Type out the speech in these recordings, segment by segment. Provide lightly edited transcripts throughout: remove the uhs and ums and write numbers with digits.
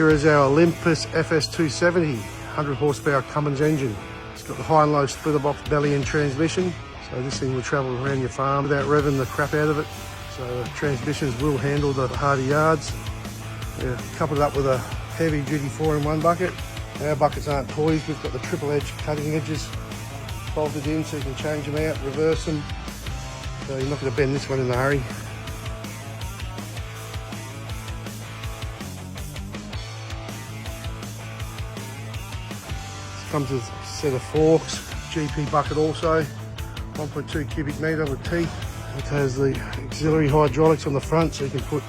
Here is our Olympus FS270, 100 horsepower Cummins engine. It's got the high and low splitter box belly and transmission, so this thing will travel around your farm without revving the crap out of it. So the transmissions will handle the harder yards. Yeah, coupled up with a heavy duty 4-in-1 bucket. Our buckets aren't toys, we've got the triple edge cutting edges bolted in so you can change them out, reverse them. So you're not going to bend this one in a hurry. Comes with a set of forks, GP bucket also, 1.2 cubic metre with teeth. It has the auxiliary hydraulics on the front so you can put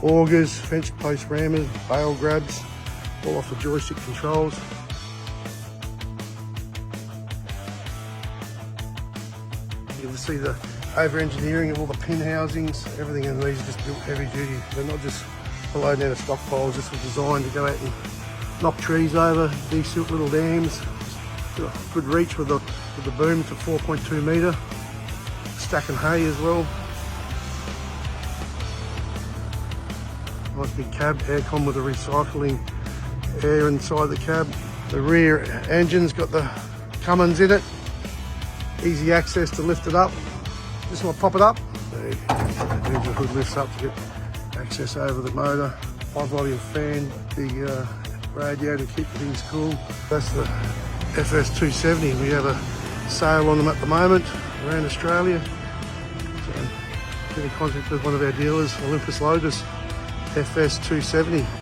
augers, fence post rammers, bale grabs, all off the joystick controls. You can see the over-engineering of all the pin housings. Everything in these is just built heavy duty. They're not just loading out of stockpiles. This was designed to go out and knock trees over, de-silt little dams. Got a good reach with the boom to 4.2 metre. Stacking hay as well. Nice big cab, aircon with the recycling air inside the cab. The rear engine's got the Cummins in it. Easy access to lift it up. Just want to pop it up. The engine hood lifts up to get access over the motor. High volume fan, big radio to keep things cool. That's the FS270. We have a sale on them at the moment around Australia. So get in contact with one of our dealers, Olympus Loaders, FS270.